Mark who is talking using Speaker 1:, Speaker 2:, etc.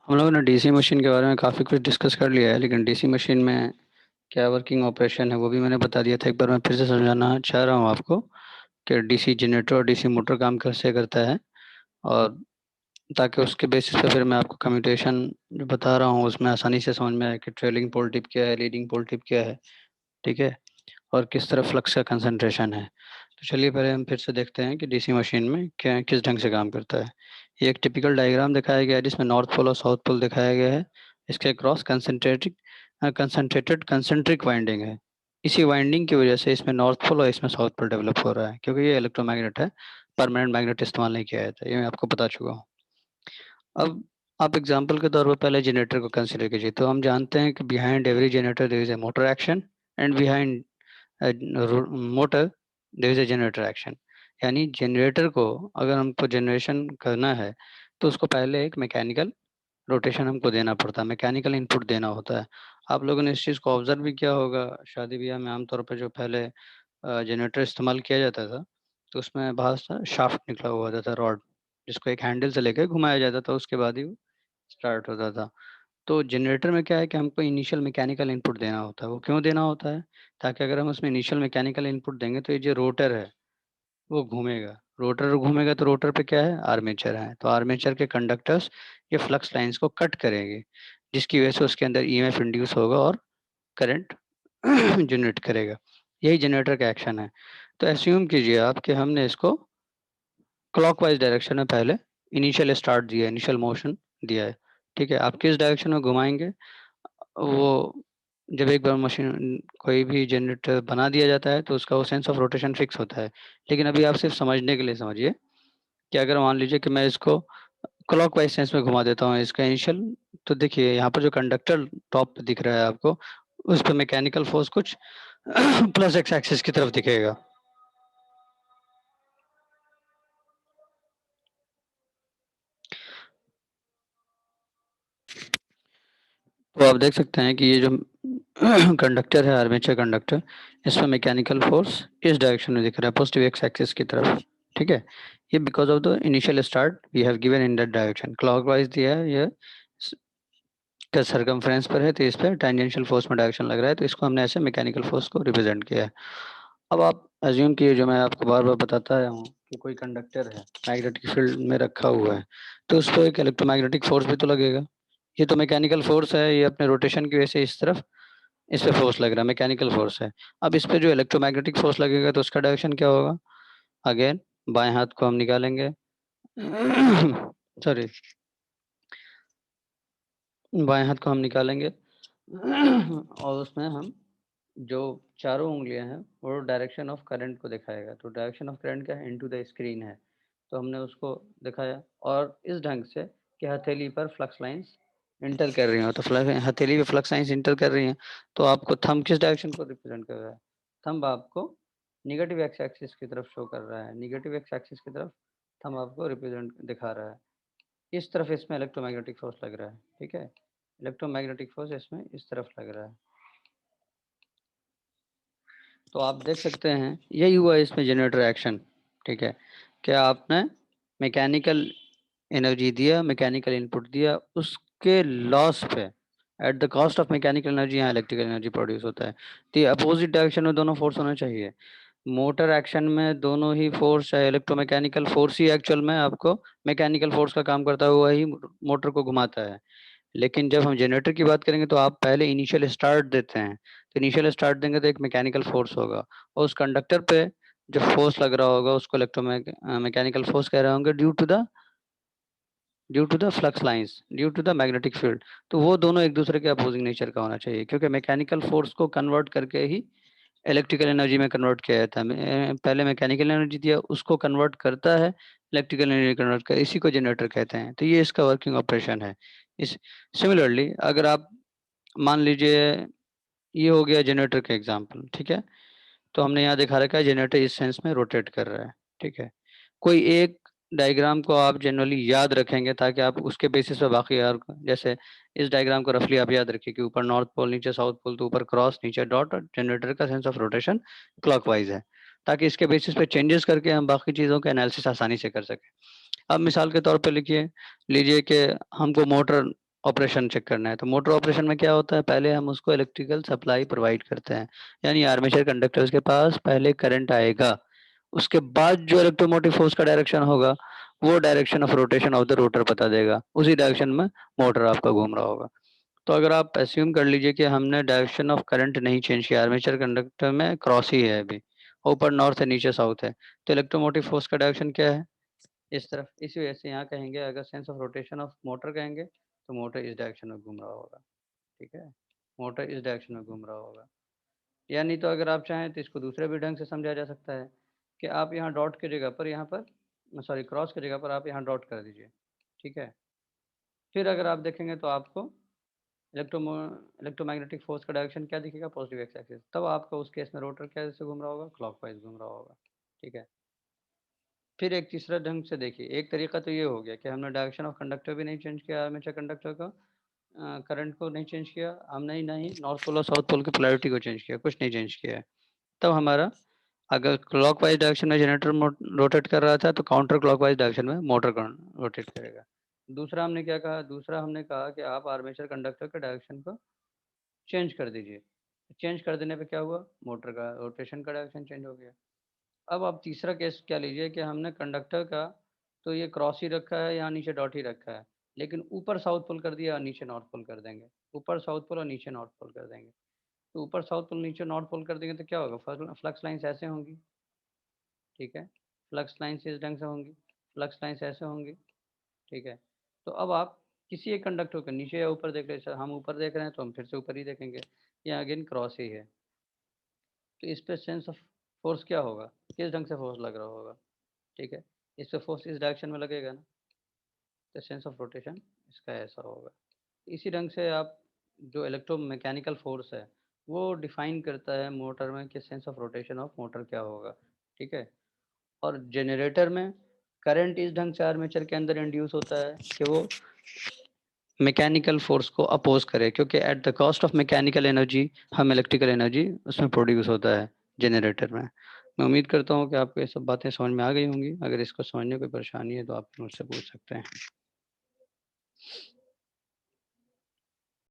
Speaker 1: हम लोगों ने डीसी मशीन के बारे में काफ़ी कुछ डिस्कस कर लिया है, लेकिन डीसी मशीन में क्या वर्किंग ऑपरेशन है वो भी मैंने बता दिया था। एक बार मैं फिर से समझाना चाह रहा हूँ आपको कि डीसी जनरेटर और डीसी मोटर काम कैसे करता है, और ताकि उसके बेसिस पे फिर मैं आपको कम्यूटेशन जो बता रहा हूँ उसमें आसानी से समझ में आए कि ट्रेलिंग पोल टिप क्या है, लीडिंग पोल टिप क्या है। ठीक है। और किस तरह फ्लक्स का कंसंट्रेशन है। तो चलिए पहले हम फिर से देखते हैं कि डीसी मशीन में क्या किस ढंग से काम करता है। ये एक टिपिकल डायग्राम दिखाया गया है जिसमें नॉर्थ पोल और साउथ पोल दिखाया गया है। इसके क्रॉस कंसंट्रेटेड कंसेंट्रिक वाइंडिंग है। इसी वाइंडिंग की वजह से इसमें नॉर्थ पोल और इसमें साउथ पोल डेवलप हो रहा है, क्योंकि ये इलेक्ट्रोमैग्नेट है। परमानेंट मैग्नेट इस्तेमाल नहीं किया जाता, ये मैं आपको बता चुका हूँ। अब आप एग्जांपल के तौर पर पहले जनरेटर को कंसीडर कीजिए। तो हम जानते हैं कि behind every generator there is a motor action, and behind motor there is a generator action. यानी जनरेटर को अगर हमको जनरेशन करना है तो उसको पहले एक मैकेनिकल रोटेशन हमको देना पड़ता है, मैकेनिकल इनपुट देना होता है। आप लोगों ने इस चीज़ को ऑब्जर्व भी किया होगा, शादी ब्याह में आमतौर पर जो पहले जनरेटर इस्तेमाल किया जाता था तो उसमें बाहर से शाफ्ट निकला हुआ होता था, रॉड, जिसको एक हैंडल से लेकर घुमाया जाता था, उसके बाद ही वो स्टार्ट होता था। तो जनरेटर में क्या है कि हमको इनिशियल मैकेनिकल इनपुट देना होता है। वो क्यों देना होता है? ताकि अगर हम उसमें इनिशियल मैकेनिकल इनपुट देंगे तो ये जो रोटर है वो घूमेगा। रोटर घूमेगा तो रोटर पे क्या है? आर्मेचर है। तो आर्मेचर के कंडक्टर्स ये फ्लक्स लाइंस को कट करेंगे, जिसकी वजह से उसके अंदर ईएमएफ इंड्यूस होगा और करंट जनरेट करेगा। यही जनरेटर का एक्शन है। तो एज्यूम कीजिए आप कि हमने इसको क्लॉकवाइज डायरेक्शन में पहले इनिशियल स्टार्ट दिया, इनिशियल मोशन दिया है। ठीक है। आप किस डायरेक्शन में घुमाएंगे, वो जब एक बार मशीन कोई भी जनरेटर बना दिया जाता है तो उसका वो सेंस ऑफ रोटेशन फिक्स होता है। लेकिन अभी आप सिर्फ समझने के लिए समझिए कि अगर मान लीजिए कि मैं इसको क्लॉकवाइज सेंस में घुमा देता हूँ इसका इनिशियल, तो देखिए यहाँ पर जो कंडक्टर टॉप पे दिख रहा है आपको, उस पर मैकेनिकल फोर्स कुछ प्लस एक्स एक्सिस की तरफ दिखेगा। तो आप देख सकते हैं कि ये जो कंडक्टर है, आर्मेचर कंडक्टर, इसमें मैकेनिकल फोर्स इस डायरेक्शन में दिख रहा है, पॉजिटिव एक्स एक्सिस की तरफ। ठीक है। ये because of the initial start we have given in that direction, clockwise दिया है, ये का सरकमफ्रेंस पर है तो इस पर टेंजेंशियल फोर्स में डायरेक्शन लग रहा है, तो इसको हमने ऐसे मैकेनिकल फोर्स को रिप्रेजेंट किया है। अब आप अज्यूम किए, जो मैं आपको बार बार बताता आया हूँ, कि कोई कंडक्टर है मैग्नेटिक फील्ड में रखा हुआ है, तो उस पर एक इलेक्ट्रोमैग्नेटिक फोर्स भी तो लगेगा। ये तो मैकेनिकल फोर्स है, ये अपने रोटेशन की वजह से इस तरफ इस पे फोर्स लग रहा है, मैकेनिकल फोर्स है। अब इस पे जो इलेक्ट्रोमैग्नेटिक फोर्स लगेगा तो उसका डायरेक्शन क्या होगा? अगेन बाएं हाथ को हम निकालेंगे सॉरी, बाएं हाथ को हम निकालेंगे और उसमें हम जो चारों उंगलियां हैं वो डायरेक्शन ऑफ करंट को दिखाएगा। तो डायरेक्शन ऑफ करंट क्या है? इनटू द स्क्रीन है। तो हमने उसको दिखाया, और इस ढंग से कि हथेली पर फ्लक्स लाइंस इंटर कर रही हो, तो हथेली पे फ्लक्स लाइंस इंटर कर रही हैं। तो आपको थंब किस डायरेक्शन को रिप्रेजेंट कर रहा है? थंब आपको निगेटिव एक्स एक्सिस की तरफ शो कर रहा है, निगेटिव एक्स एक्सिस की तरफ थंब आपको रिप्रेजेंट दिखा रहा है। इस तरफ इसमें इलेक्ट्रोमैग्नेटिक फोर्स लग रहा है। ठीक है। इलेक्ट्रोमैग्नेटिक फोर्स इसमें इस तरफ लग रहा है। तो आप देख सकते हैं यही हुआ इसमें जनरेटर एक्शन। ठीक है। क्या आपने मैकेनिकल एनर्जी दिया, मैकेनिकल इनपुट दिया, उसके लॉस पे at the cost of mechanical energy यहाँ इलेक्ट्रिकल एनर्जी प्रोड्यूस होता है। तो ये अपोजिट डायरेक्शन में दोनों फोर्स होना चाहिए। मोटर एक्शन में दोनों ही फोर्स, चाहे इलेक्ट्रोमैकेनिकल फोर्स ही एक्चुअल में आपको मैकेनिकल फोर्स का काम करता हुआ ही मोटर को घुमाता है। लेकिन जब हम जनरेटर की बात करेंगे तो आप पहले इनिशियल स्टार्ट देते हैं। तो इनिशियल स्टार्ट देंगे तो एक मैकेनिकल फोर्स होगा, और उस कंडक्टर पे जो फोर्स लग रहा होगा उसको मैकेनिकल फोर्स कह रहे होंगे, due to the flux lines, due to the magnetic field. तो वो दोनों एक दूसरे के अपोजिंग नेचर का होना चाहिए, क्योंकि मैकेनिकल फोर्स को कन्वर्ट करके ही इलेक्ट्रिकल एनर्जी में कन्वर्ट किया जाता है। पहले मैकेनिकल एनर्जी दिया, उसको कन्वर्ट करता है इलेक्ट्रिकल एनर्जी कन्वर्ट कर, इसी को जनरेटर कहते हैं। तो ये इसका वर्किंग ऑपरेशन है। इस सिमिलरली अगर आप मान लीजिए, ये हो गया जनरेटर का एग्जांपल। ठीक है। तो हमने यहाँ दिखा रखा है जनरेटर इस सेंस में रोटेट कर रहा है। ठीक है। कोई एक डायग्राम को आप जनरली याद रखेंगे ताकि आप उसके बेसिस पे बाकी यार, जैसे इस डायग्राम को रफली आप याद रखिए कि ऊपर नॉर्थ पोल, नीचे साउथ पोल, तो ऊपर क्रॉस, नीचे डॉट, और जनरेटर का सेंस ऑफ रोटेशन क्लॉकवाइज है, ताकि इसके बेसिस पे चेंजेस करके हम बाकी चीज़ों का एनालिसिस आसानी से कर सकें। अब मिसाल के तौर पे लिखिए लीजिए कि हमको मोटर ऑपरेशन चेक करना है। तो मोटर ऑपरेशन में क्या होता है, पहले हम उसको इलेक्ट्रिकल सप्लाई प्रोवाइड करते हैं, यानी आर्मेचर कंडक्टर्स के पास पहले करंट आएगा, उसके बाद जो इलेक्ट्रोमोटिव फोर्स का डायरेक्शन होगा वो direction of rotation of the rotor बता देगा, उसी डायरेक्शन में मोटर आपका घूम रहा होगा। तो अगर आप एज्यूम कर लीजिए कि हमने डायरेक्शन ऑफ करंट नहीं चेंज किया, आर्मेचर कंडक्टर में क्रॉस ही है अभी, ऊपर नॉर्थ है नीचे साउथ है, तो इलेक्ट्रोमोटिव फोर्स का डायरेक्शन क्या है, इस तरफ। इसी वजह से यहाँ कहेंगे, अगर sense of rotation of motor कहेंगे तो मोटर इस डायरेक्शन में घूम रहा होगा। ठीक है, मोटर इस डायरेक्शन में घूम रहा होगा। या नहीं तो अगर आप चाहें तो इसको दूसरे भी ढंग से समझा जा सकता है कि आप यहाँ डॉट की जगह पर, यहाँ पर सॉरी क्रॉस की जगह पर आप यहाँ डॉट कर दीजिए। ठीक है, फिर अगर आप देखेंगे तो आपको इलेक्ट्रो इलेक्ट्रोमैग्नेटिक फोर्स का डायरेक्शन क्या दिखेगा, पॉजिटिव एक्स एक्सिस। तब आपका उस केस में रोटर कैसे घूम रहा होगा, क्लॉकवाइज घूम रहा होगा। ठीक है, फिर एक तीसरा ढंग से देखिए, एक तरीका तो ये हो गया कि हमने डायरेक्शन ऑफ कंडक्टर भी नहीं चेंज किया, आर्मेचर कंडक्टर का करंट को नहीं चेंज किया हमने, ही नहीं नॉर्थ पोल और साउथ पोल की पोलैरिटी को चेंज किया, कुछ नहीं चेंज किया है। तब हमारा अगर क्लॉकवाइज डायरेक्शन में जनरेटर रोटेट कर रहा था तो काउंटर क्लॉकवाइज डायरेक्शन में मोटर रोटेट करेगा। दूसरा हमने क्या कहा, दूसरा हमने कहा कि आप आर्मेचर कंडक्टर के डायरेक्शन को चेंज कर दीजिए। चेंज कर देने पे क्या हुआ, मोटर का रोटेशन का डायरेक्शन चेंज हो गया। अब आप तीसरा केस क्या लीजिए कि हमने कंडक्टर का तो ये क्रॉस ही रखा है, यहाँ नीचे डॉट ही रखा है, लेकिन ऊपर साउथ पोल कर दिया और नीचे नॉर्थ पोल कर देंगे, ऊपर साउथ पोल और नीचे नॉर्थ पोल कर देंगे। तो ऊपर साउथ पोल नीचे नॉर्थ पोल कर देंगे तो क्या होगा, फ्लक्स लाइन्स ऐसे होंगी। ठीक है, फ्लक्स लाइन्स इस ढंग से होंगी, फ्लक्स लाइन्स ऐसे होंगी। ठीक है, तो अब आप किसी एक कंडक्टर को नीचे या ऊपर देख रहे हैं, हम ऊपर देख रहे हैं तो हम फिर से ऊपर ही देखेंगे, ये अगेन क्रॉस ही है। तो इस पे सेंस ऑफ फोर्स क्या होगा, किस ढंग से फोर्स लग रहा होगा। ठीक है, इस पे फोर्स इस डायरेक्शन में लगेगा ना, तो सेंस ऑफ रोटेशन इसका ऐसा होगा। इसी ढंग से आप जो इलेक्ट्रोमैकेनिकल फोर्स है वो डिफाइन करता है मोटर में कि sense of rotation of motor क्या होगा। ठीक है, और जनरेटर में करंट इस ढंग से आर्मेचर के अंदर इंड्यूस होता है कि वो मैकेनिकल फोर्स को अपोज करे, क्योंकि at the cost of mechanical energy हम इलेक्ट्रिकल एनर्जी उसमें प्रोड्यूस होता है जनरेटर में। मैं उम्मीद करता हूँ कि आपको ये सब बातें समझ में आ गई होंगी। अगर इसको समझने में कोई परेशानी है तो आप मुझसे पूछ सकते हैं।